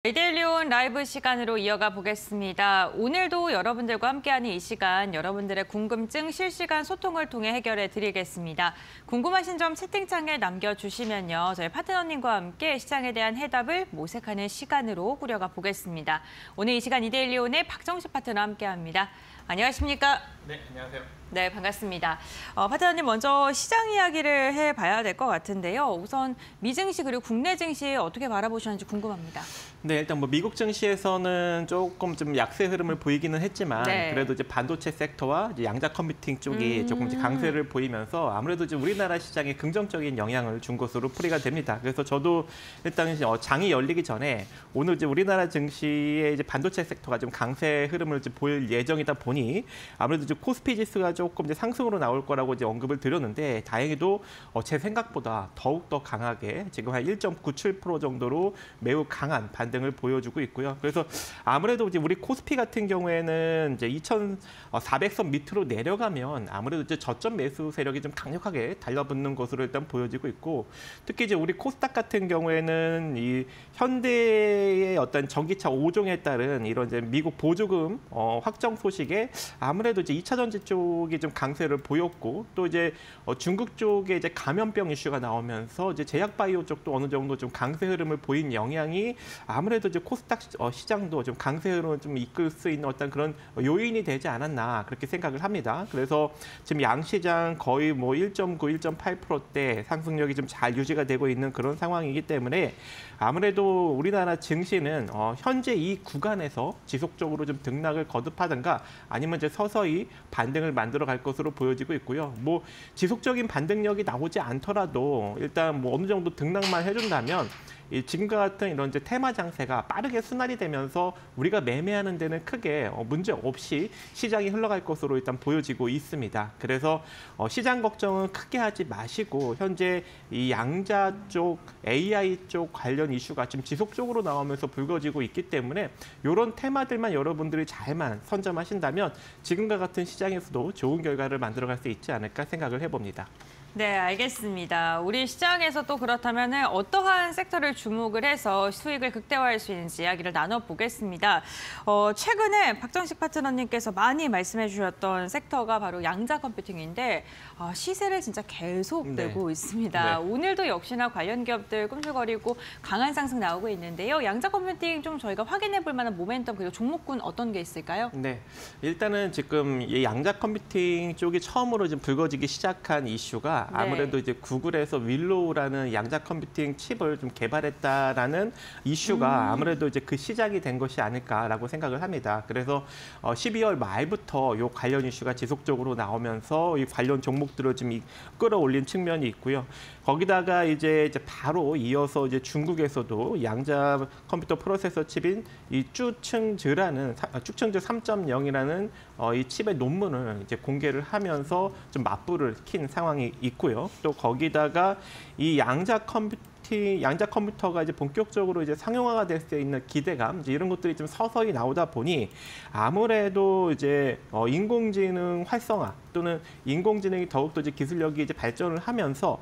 이데일리온 라이브 시간으로 이어가 보겠습니다. 오늘도 여러분들과 함께하는 이 시간, 여러분들의 궁금증 실시간 소통을 통해 해결해 드리겠습니다. 궁금하신 점 채팅창에 남겨주시면요. 저희 파트너님과 함께 시장에 대한 해답을 모색하는 시간으로 꾸려가 보겠습니다. 오늘 이 시간 이데일리온의 박정식 파트너와 함께합니다. 안녕하십니까? 네, 안녕하세요. 네, 반갑습니다. 파트너님 먼저 시장 이야기를 해봐야 될 것 같은데요. 우선 미증시 그리고 국내 증시 어떻게 바라보셨는지 궁금합니다. 네, 일단 뭐 미국 증시에서는 조금 좀 약세 흐름을 보이기는 했지만 네. 그래도 이제 반도체 섹터와 이제 양자 컴퓨팅 쪽이 조금 이제 강세를 보이면서 아무래도 이제 우리나라 시장에 긍정적인 영향을 준 것으로 풀이가 됩니다. 그래서 저도 일단 장이 열리기 전에 오늘 이제 우리나라 증시의 이제 반도체 섹터가 좀 강세 흐름을 이제 보일 예정이다 보니 아무래도 이제 코스피 지수가 조금 이제 상승으로 나올 거라고 이제 언급을 드렸는데 다행히도 제 생각보다 더욱 더 강하게 지금 한 1.97% 정도로 매우 강한 반등을 보여주고 있고요. 그래서 아무래도 이제 우리 코스피 같은 경우에는 이제 2,400선 밑으로 내려가면 아무래도 이제 저점 매수 세력이 좀 강력하게 달라붙는 것으로 일단 보여지고 있고 특히 이제 우리 코스닥 같은 경우에는 이 현대의 어떤 전기차 5종에 따른 이런 이제 미국 보조금 확정 소식에 아무래도 이제 2차 전지 쪽이 좀 강세를 보였고 또 이제 중국 쪽에 이제 감염병 이슈가 나오면서 이제 제약 바이오 쪽도 어느 정도 좀 강세 흐름을 보인 영향이 아무래도 이제 코스닥 시장도 좀 강세 흐름을 좀 이끌 수 있는 어떤 그런 요인이 되지 않았나 그렇게 생각을 합니다. 그래서 지금 양시장 거의 뭐 1.9, 1.8%대 상승력이 좀 잘 유지가 되고 있는 그런 상황이기 때문에 아무래도 우리나라 증시는 현재 이 구간에서 지속적으로 좀 등락을 거듭하든가 아니면 이제 서서히 반등을 만들어 갈 것으로 보여지고 있고요. 뭐 지속적인 반등력이 나오지 않더라도 일단 뭐 어느 정도 등락만 해준다면 지금과 같은 이런 이제 테마 장세가 빠르게 순환이 되면서 우리가 매매하는 데는 크게 문제 없이 시장이 흘러갈 것으로 일단 보여지고 있습니다. 그래서 시장 걱정은 크게 하지 마시고 현재 이 양자 쪽, AI 쪽 관련 이슈가 지금 지속적으로 나오면서 불거지고 있기 때문에 이런 테마들만 여러분들이 잘만 선점하신다면 지금과 같은 시장에서도 좋은 결과를 만들어갈 수 있지 않을까 생각을 해봅니다. 네, 알겠습니다. 우리 시장에서 또 그렇다면 어떠한 섹터를 주목을 해서 수익을 극대화할 수 있는지 이야기를 나눠보겠습니다. 최근에 박정식 파트너님께서 많이 말씀해 주셨던 섹터가 바로 양자 컴퓨팅인데 시세를 진짜 계속 내고 있습니다. 네. 오늘도 역시나 관련 기업들 꿈틀거리고 강한 상승 나오고 있는데요. 양자 컴퓨팅 좀 저희가 확인해 볼 만한 모멘텀 그리고 종목군 어떤 게 있을까요? 네, 일단은 지금 이 양자 컴퓨팅 쪽이 처음으로 좀 불거지기 시작한 이슈가 아무래도 이제 구글에서 윌로우라는 양자 컴퓨팅 칩을 좀 개발했다라는 이슈가 아무래도 이제 그 시작이 된 것이 아닐까라고 생각을 합니다. 그래서 12월 말부터 이 관련 이슈가 지속적으로 나오면서 이 관련 종목들을 좀 끌어올린 측면이 있고요. 거기다가 이제 바로 이어서 이제 중국에서도 양자 컴퓨터 프로세서 칩인 이 쭈층즈 3.0이라는 이 칩의 논문을 이제 공개를 하면서 좀 맞불을 킨 상황이 있고요. 또 거기다가 이 양자 컴퓨터가 이제 본격적으로 이제 상용화가 될 수 있는 기대감 이제 이런 것들이 좀 서서히 나오다 보니 아무래도 이제 인공지능 활성화 또는 인공지능이 더욱더 이제 기술력이 이제 발전을 하면서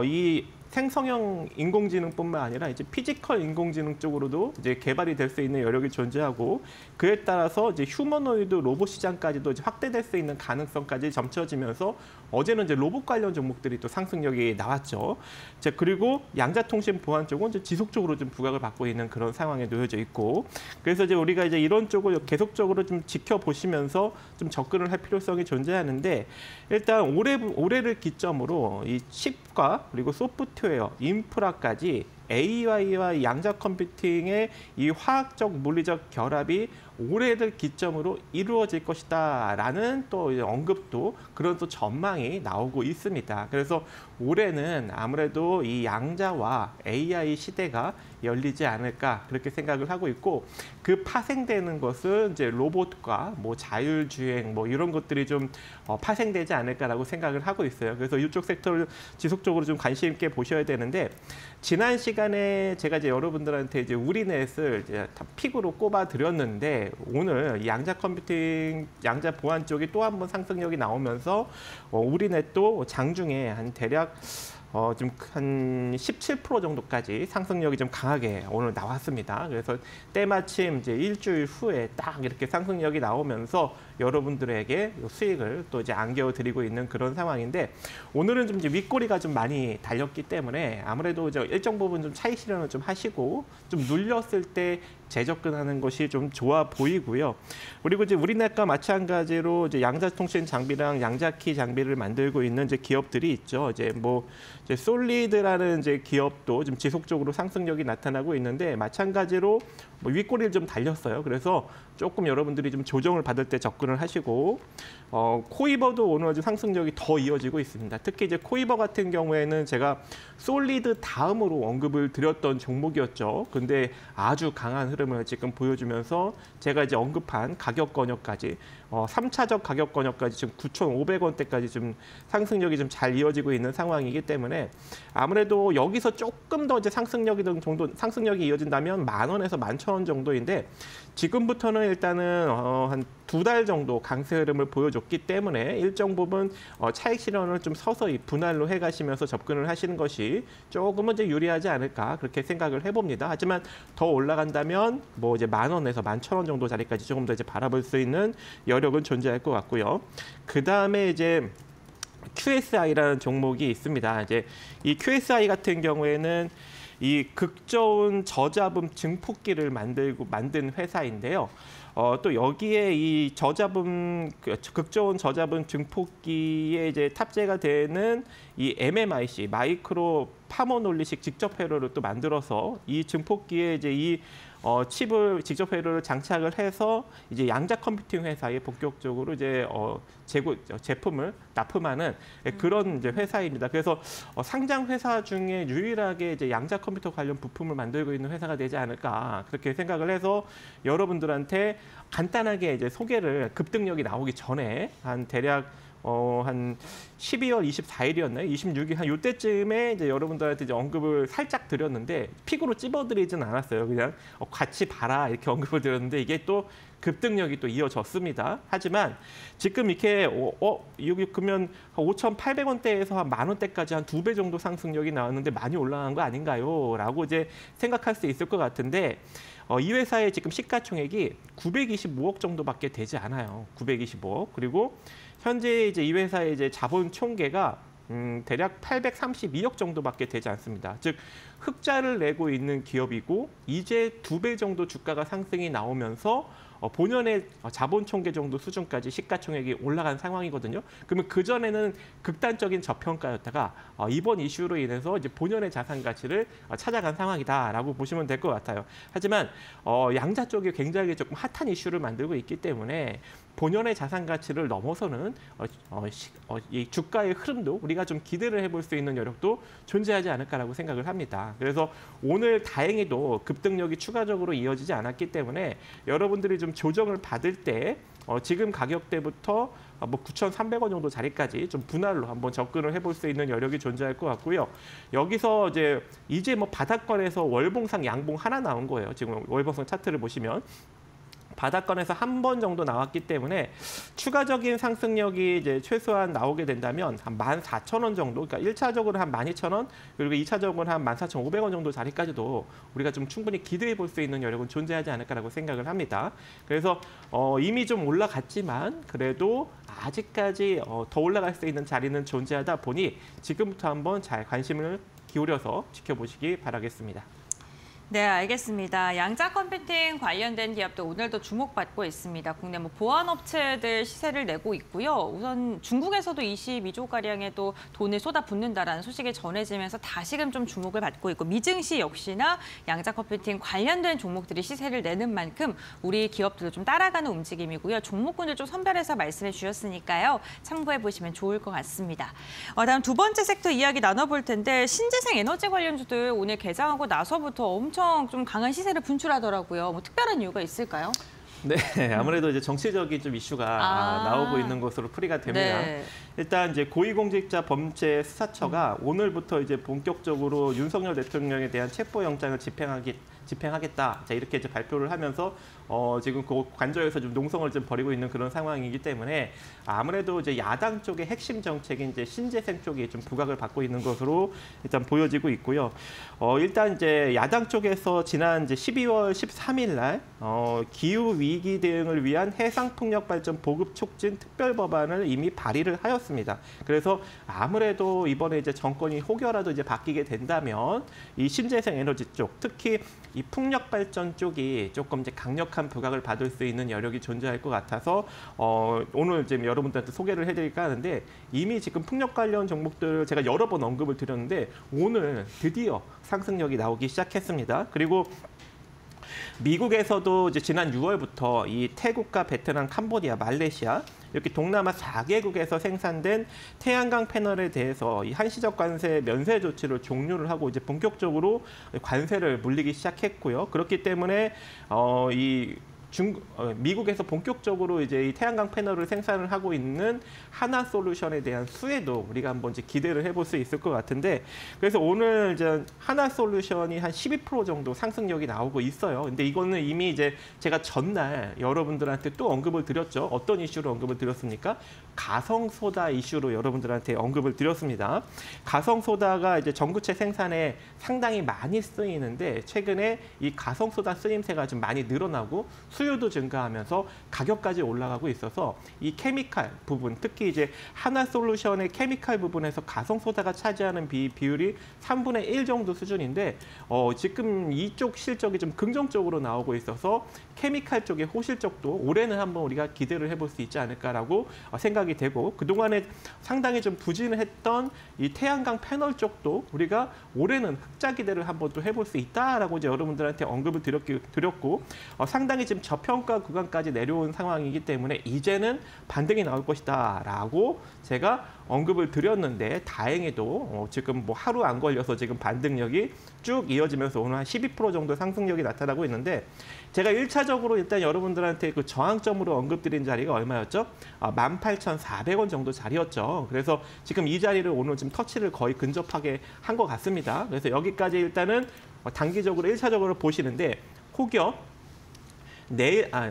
이 생성형 인공지능뿐만 아니라 이제 피지컬 인공지능 쪽으로도 이제 개발이 될 수 있는 여력이 존재하고 그에 따라서 이제 휴머노이드 로봇 시장까지도 이제 확대될 수 있는 가능성까지 점쳐지면서 어제는 이제 로봇 관련 종목들이 또 상승력이 나왔죠. 자, 그리고 양자통신 보안 쪽은 이제 지속적으로 좀 부각을 받고 있는 그런 상황에 놓여져 있고 그래서 이제 우리가 이제 이런 쪽을 계속적으로 좀 지켜보시면서 좀 접근을 할 필요성이 존재하는데 일단 올해를 기점으로 이 칩과 그리고 소프트웨어, 인프라까지 AI와 양자 컴퓨팅의 이 화학적, 물리적 결합이 올해를 기점으로 이루어질 것이다라는 또 언급도 그런 또 전망이 나오고 있습니다. 그래서 올해는 아무래도 이 양자와 AI 시대가 열리지 않을까 그렇게 생각을 하고 있고 그 파생되는 것은 이제 로봇과 뭐 자율주행 뭐 이런 것들이 좀 파생되지 않을까라고 생각을 하고 있어요. 그래서 이쪽 섹터를 지속적으로 좀 관심 있게 보셔야 되는데 지난 시간에 제가 이제 여러분들한테 이제 우리넷을 이제 픽으로 꼽아 드렸는데 오늘 양자 컴퓨팅, 양자 보안 쪽이 또 한 번 상승력이 나오면서 우리넷도 장중에 한 대략 좀 한 17% 정도까지 상승력이 좀 강하게 오늘 나왔습니다. 그래서 때마침 이제 일주일 후에 딱 이렇게 상승력이 나오면서 여러분들에게 수익을 또 이제 안겨드리고 있는 그런 상황인데 오늘은 좀 이제 윗꼬리가 좀 많이 달렸기 때문에 아무래도 이제 일정 부분 좀 차익 실현을 좀 하시고 좀 눌렸을 때 재접근하는 것이 좀 좋아 보이고요. 그리고 이제 우리나라과 마찬가지로 이제 양자통신 장비랑 양자키 장비를 만들고 있는 이제 기업들이 있죠. 이제 뭐 이제 솔리드라는 이제 기업도 좀 지속적으로 상승력이 나타나고 있는데 마찬가지로 뭐 윗꼬리를 좀 달렸어요. 그래서 조금 여러분들이 좀 조정을 받을 때 접근을 하시고 코이버도 오늘 좀 상승력이 더 이어지고 있습니다. 특히 이제 코이버 같은 경우에는 제가 솔리드 다음으로 언급을 드렸던 종목이었죠. 근데 아주 강한 흐름을 지금 보여주면서 제가 이제 언급한 가격 권역까지 3차적 가격 권역까지 지금 9,500원대까지 좀 상승력이 좀 잘 이어지고 있는 상황이기 때문에 아무래도 여기서 조금 더 이제 상승력이 이어진다면 10,000원에서 11,000원 정도인데 지금부터는 일단은 한 2달 정도 강세 흐름을 보여줬기 때문에 일정 부분 차익 실현을 좀 서서히 분할로 해가시면서 접근을 하시는 것이 조금은 이제 유리하지 않을까 그렇게 생각을 해봅니다. 하지만 더 올라간다면 뭐 이제 10,000원에서 11,000원 정도 자리까지 조금 더 이제 바라볼 수 있는 여력은 존재할 것 같고요. 그 다음에 이제 QSI라는 종목이 있습니다. 이제 이 QSI 같은 경우에는 이 극저온 저자분 증폭기를 만든 회사인데요. 또 여기에 이 극저온 저자분 증폭기에 이제 탑재가 되는 이 MMIC 마이크로 파모놀리식 직접 회로를 또 만들어서 이 증폭기에 이제 이 칩을 직접 회로를 장착을 해서 이제 양자 컴퓨팅 회사에 본격적으로 이제 제품을 납품하는 그런 이제 회사입니다. 그래서 상장 회사 중에 유일하게 이제 양자 컴퓨터 관련 부품을 만들고 있는 회사가 되지 않을까 그렇게 생각을 해서 여러분들한테 간단하게 이제 소개를 급등력이 나오기 전에 한 대략 한 12월 24일이었나요? 26일 한 이때쯤에 이제 여러분들한테 이제 언급을 살짝 드렸는데 픽으로 찝어드리진 않았어요. 그냥 같이 봐라 이렇게 언급을 드렸는데 이게 또 급등력이 또 이어졌습니다. 하지만 지금 이렇게 여기 그러면 5,800원대에서 한 10,000원대까지 한 2배 정도 상승력이 나왔는데 많이 올라간 거 아닌가요? 라고 이제 생각할 수 있을 것 같은데 이 회사의 지금 시가총액이 925억 정도밖에 되지 않아요. 925억. 그리고 현재 이제 이 회사의 이제 자본 총계가 대략 832억 정도밖에 되지 않습니다. 즉 흑자를 내고 있는 기업이고 이제 2배 정도 주가가 상승이 나오면서 본연의 자본 총계 정도 수준까지 시가총액이 올라간 상황이거든요. 그러면 그 전에는 극단적인 저평가였다가 이번 이슈로 인해서 이제 본연의 자산 가치를 찾아간 상황이다라고 보시면 될 것 같아요. 하지만 양자 쪽이 굉장히 조금 핫한 이슈를 만들고 있기 때문에 본연의 자산 가치를 넘어서는 이 주가의 흐름도 우리가 좀 기대를 해볼 수 있는 여력도 존재하지 않을까라고 생각을 합니다. 그래서 오늘 다행히도 급등력이 추가적으로 이어지지 않았기 때문에 여러분들이 좀 조정을 받을 때 지금 가격대부터 뭐 9,300원 정도 자리까지 좀 분할로 한번 접근을 해볼 수 있는 여력이 존재할 것 같고요. 여기서 이제 뭐 바닥권에서 월봉상 양봉 하나 나온 거예요. 지금 월봉상 차트를 보시면. 바닥권에서 한 번 정도 나왔기 때문에 추가적인 상승력이 이제 최소한 나오게 된다면 한 14,000원 정도, 그러니까 1차적으로 한 12,000원, 그리고 2차적으로 한 14,500원 정도 자리까지도 우리가 좀 충분히 기대해 볼 수 있는 여력은 존재하지 않을까라고 생각을 합니다. 그래서 이미 좀 올라갔지만 그래도 아직까지 더 올라갈 수 있는 자리는 존재하다 보니 지금부터 한번 잘 관심을 기울여서 지켜보시기 바라겠습니다. 네, 알겠습니다. 양자 컴퓨팅 관련된 기업도 오늘도 주목받고 있습니다. 국내 뭐 보안 업체들 시세를 내고 있고요. 우선 중국에서도 22조가량의 또 돈을 쏟아붓는다라는 소식이 전해지면서 다시금 좀 주목을 받고 있고 미증시 역시나 양자 컴퓨팅 관련된 종목들이 시세를 내는 만큼 우리 기업들도 좀 따라가는 움직임이고요. 종목군을 좀 선별해서 말씀해 주셨으니까요. 참고해 보시면 좋을 것 같습니다. 다음 두 번째 섹터 이야기 나눠볼 텐데 신재생 에너지 관련주들 오늘 개장하고 나서부터 엄청 좀 강한 시세를 분출하더라고요. 뭐 특별한 이유가 있을까요? 네, 아무래도 이제 정치적인 좀 이슈가 나오고 있는 것으로 풀이가 됩니다. 네. 일단 이제 고위공직자 범죄 수사처가 오늘부터 이제 본격적으로 윤석열 대통령에 대한 체포영장을 집행하겠다. 자, 이렇게 이제 발표를 하면서 지금 그 관저에서 좀 농성을 좀 벌이고 있는 그런 상황이기 때문에 아무래도 이제 야당 쪽의 핵심 정책인 이제 신재생 쪽이 좀 부각을 받고 있는 것으로 일단 보여지고 있고요. 일단 이제 야당 쪽에서 지난 이제 12월 13일 날 기후 위기 대응을 위한 해상 풍력 발전 보급 촉진 특별 법안을 이미 발의를 하였습니다. 그래서 아무래도 이번에 이제 정권이 혹여라도 이제 바뀌게 된다면 이 신재생 에너지 쪽, 특히 이 풍력 발전 쪽이 조금 이제 강력한 부각을 받을 수 있는 여력이 존재할 것 같아서 오늘 지금 여러분들한테 소개를 해드릴까 하는데 이미 지금 풍력 관련 종목들을 제가 여러 번 언급을 드렸는데 오늘 드디어 상승력이 나오기 시작했습니다. 그리고 미국에서도 이제 지난 6월부터 이 태국과 베트남, 캄보디아, 말레이시아 이렇게 동남아 4개국에서 생산된 태양광 패널에 대해서 이 한시적 관세 면세 조치를 종료를 하고 이제 본격적으로 관세를 물리기 시작했고요. 그렇기 때문에 미국에서 본격적으로 이제 이 태양광 패널을 생산을 하고 있는 하나솔루션에 대한 수혜도 우리가 한번 이제 기대를 해볼 수 있을 것 같은데 그래서 오늘 이제 하나솔루션이 한 12% 정도 상승력이 나오고 있어요. 근데 이거는 이미 이제 제가 전날 여러분들한테 또 언급을 드렸죠. 어떤 이슈로 언급을 드렸습니까? 가성소다 이슈로 여러분들한테 언급을 드렸습니다. 가성소다가 이제 전구체 생산에 상당히 많이 쓰이는데 최근에 이 가성소다 쓰임새가 좀 많이 늘어나고 수요도 증가하면서 가격까지 올라가고 있어서 이 케미칼 부분, 특히 이제 하나솔루션의 케미칼 부분에서 가성소다가 차지하는 비율이 3분의 1 정도 수준인데 지금 이쪽 실적이 좀 긍정적으로 나오고 있어서 케미칼 쪽의 호실적도 올해는 한번 우리가 기대를 해볼 수 있지 않을까라고 생각이 되고 그동안에 상당히 좀 부진했던 이 태양광 패널 쪽도 우리가 올해는 흑자 기대를 한번 또 해볼 수 있다라고 이제 여러분들한테 언급을 드렸고 상당히 지금 저평가 구간까지 내려온 상황이기 때문에 이제는 반등이 나올 것이다라고 제가 언급을 드렸는데 다행히도 지금 뭐 하루 안 걸려서 지금 반등력이 쭉 이어지면서 오늘 한 12% 정도 상승력이 나타나고 있는데 제가 1차적으로 일단 여러분들한테 그 저항점으로 언급드린 자리가 얼마였죠? 18,400원 정도 자리였죠. 그래서 지금 이 자리를 오늘 지금 터치를 거의 근접하게 한 것 같습니다. 그래서 여기까지 일단은 단기적으로 1차적으로 보시는데 혹여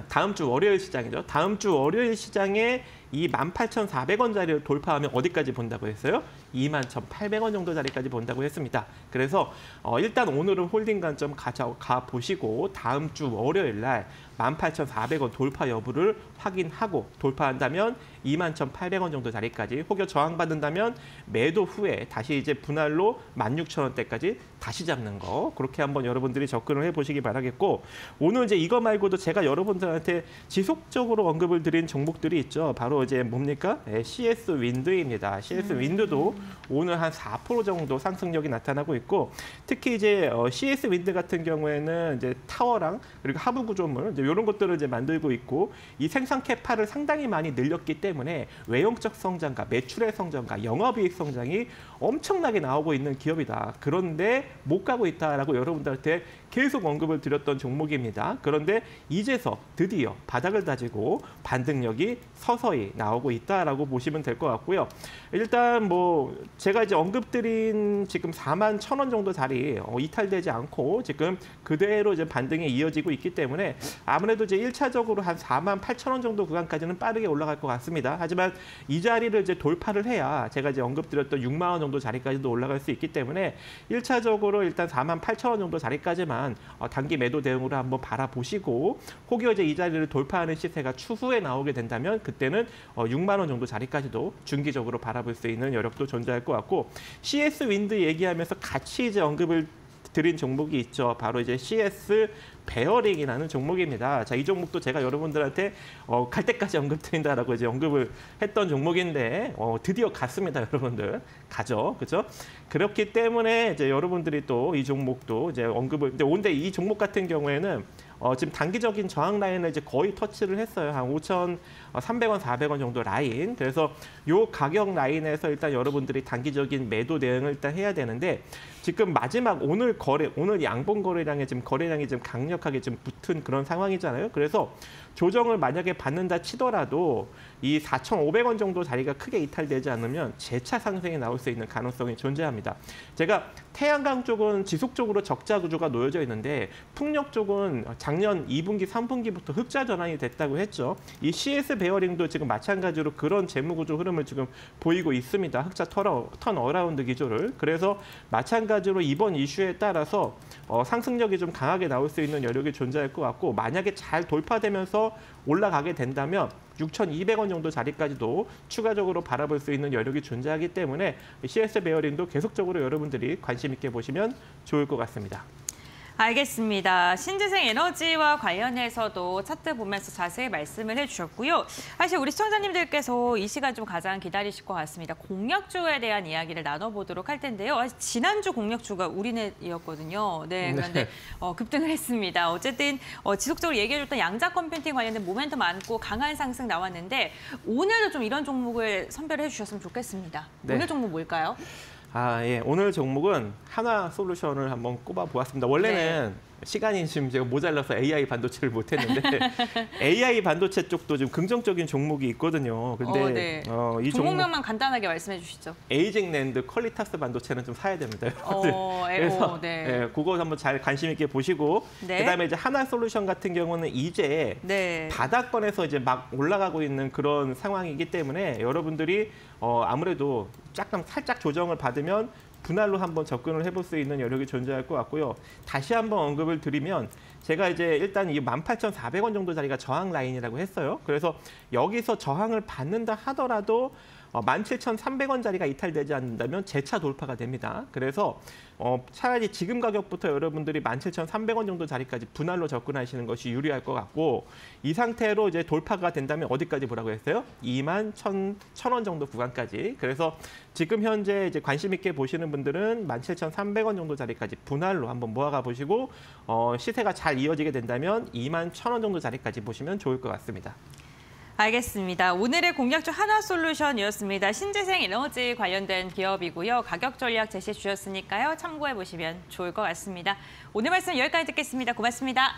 다음 주 월요일 시장이죠. 다음 주 월요일 시장에 이 18,400원 자리를 돌파하면 어디까지 본다고 했어요? 21,800원 정도 자리까지 본다고 했습니다. 그래서 일단 오늘은 홀딩 관점 가 보시고 다음 주 월요일 날 18,400원 돌파 여부를 확인하고 돌파한다면 21,800원 정도 자리까지 혹여 저항받는다면 매도 후에 다시 이제 분할로 16,000원대까지 다시 잡는 거 그렇게 한번 여러분들이 접근을 해보시기 바라겠고 오늘 이제 이거 말고도 제가 여러분들한테 지속적으로 언급을 드린 종목들이 있죠. 바로 이제 뭡니까? CS 윈드입니다. CS 윈드도 오늘 한 4% 정도 상승력이 나타나고 있고 특히 이제 CS 윈드 같은 경우에는 이제 타워랑 그리고 하부 구조물 이제 이런 것들을 이제 만들고 있고 이 생산 캐파를 상당히 많이 늘렸기 때문에 외형적 성장과 매출의 성장과 영업이익 성장이 엄청나게 나오고 있는 기업이다. 그런데 못 가고 있다라고 여러분들한테 계속 언급을 드렸던 종목입니다. 그런데 이제서 드디어 바닥을 다지고 반등력이 서서히 나오고 있다라고 보시면 될 것 같고요. 일단 뭐 제가 이제 언급드린 지금 41,000원 정도 자리 이탈되지 않고 지금 그대로 이제 반등이 이어지고 있기 때문에 아무래도 이제 1차적으로 한 48,000원 정도 구간까지는 빠르게 올라갈 것 같습니다. 하지만 이 자리를 이제 돌파를 해야 제가 이제 언급드렸던 6만 원 정도 자리까지도 올라갈 수 있기 때문에 1차적으로 일단 48,000원 정도 자리까지만 단기 매도 대응으로 한번 바라보시고 혹여 이제 이 자리를 돌파하는 시세가 추후에 나오게 된다면 그때는 6만 원 정도 자리까지도 중기적으로 바라볼 수 있는 여력도 존재할 것 같고 CS 윈드 얘기하면서 같이 이제 언급을 드린 종목이 있죠. 바로 이제 CS 베어링이라는 종목입니다. 자, 이 종목도 제가 여러분들한테 갈 때까지 언급드린다라고 이제 언급을 했던 종목인데 드디어 갔습니다, 여러분들. 가죠, 그렇죠? 그렇기 때문에 이제 여러분들이 또 이 종목도 이제 언급을 근데 이 종목 같은 경우에는 지금 단기적인 저항 라인을 이제 거의 터치를 했어요. 한 5,300원, 400원 정도 라인. 그래서 요 가격 라인에서 일단 여러분들이 단기적인 매도 대응을 일단 해야 되는데 지금 마지막 오늘 양봉 거래량에 지금 거래량이 좀 강력하게 좀 붙은 그런 상황이잖아요. 그래서 조정을 만약에 받는다 치더라도 이 4,500원 정도 자리가 크게 이탈되지 않으면 재차 상승이 나올 수 있는 가능성이 존재합니다. 제가 태양광 쪽은 지속적으로 적자 구조가 놓여져 있는데 풍력 쪽은 작년 2분기, 3분기부터 흑자 전환이 됐다고 했죠. 이 CS 베어링도 지금 마찬가지로 그런 재무 구조 흐름을 지금 보이고 있습니다. 흑자 턴 어라운드 기조를. 그래서 마찬가지로 이번 이슈에 따라서 상승력이 좀 강하게 나올 수 있는 여력이 존재할 것 같고 만약에 잘 돌파되면서 올라가게 된다면 6,200원 정도 자리까지도 추가적으로 바라볼 수 있는 여력이 존재하기 때문에 CS 베어링도 계속적으로 여러분들이 관심 있게 보시면 좋을 것 같습니다. 알겠습니다. 신재생 에너지와 관련해서도 차트 보면서 자세히 말씀을 해주셨고요. 사실 우리 시청자님들께서 이 시간 좀 가장 기다리실 것 같습니다. 공약주에 대한 이야기를 나눠보도록 할 텐데요. 지난주 공약주가 우리넷이었거든요. 네, 그런데 급등을 했습니다. 어쨌든 지속적으로 얘기해줬던 양자 컴퓨팅 관련된 모멘텀 많고 강한 상승 나왔는데 오늘도 좀 이런 종목을 선별해 주셨으면 좋겠습니다. 네. 오늘 종목 뭘까요? 예. 오늘 종목은 하나솔루션을 한번 꼽아보았습니다. 원래는 시간이 지금 제가 모자라서 AI 반도체를 못했는데 AI 반도체 쪽도 좀 긍정적인 종목이 있거든요. 근데 이 종목명만 간단하게 말씀해 주시죠. 에이징랜드 퀄리타스 반도체는 좀 사야 됩니다. 그래서 그거 한번 잘 관심 있게 보시고 그다음에 이제 하나솔루션 같은 경우는 이제 바닥권에서 이제 막 올라가고 있는 그런 상황이기 때문에 여러분들이 아무래도 살짝 조정을 받으면 분할로 한번 접근을 해볼 수 있는 여력이 존재할 것 같고요. 다시 한번 언급을 드리면 제가 이제 일단 이 18,400원 정도 자리가 저항 라인이라고 했어요. 그래서 여기서 저항을 받는다 하더라도 17,300원 자리가 이탈되지 않는다면 재차 돌파가 됩니다. 그래서 차라리 지금 가격부터 여러분들이 17,300원 정도 자리까지 분할로 접근하시는 것이 유리할 것 같고 이 상태로 이제 돌파가 된다면 어디까지 보라고 했어요? 21,100원 정도 구간까지. 그래서 지금 현재 이제 관심 있게 보시는 분들은 17,300원 정도 자리까지 분할로 한번 모아가 보시고 시세가 잘 이어지게 된다면 21,000원 정도 자리까지 보시면 좋을 것 같습니다. 알겠습니다. 오늘의 공약주 하나솔루션이었습니다. 신재생 에너지 관련된 기업이고요. 가격 전략 제시해 주셨으니까요. 참고해 보시면 좋을 것 같습니다. 오늘 말씀 여기까지 듣겠습니다. 고맙습니다.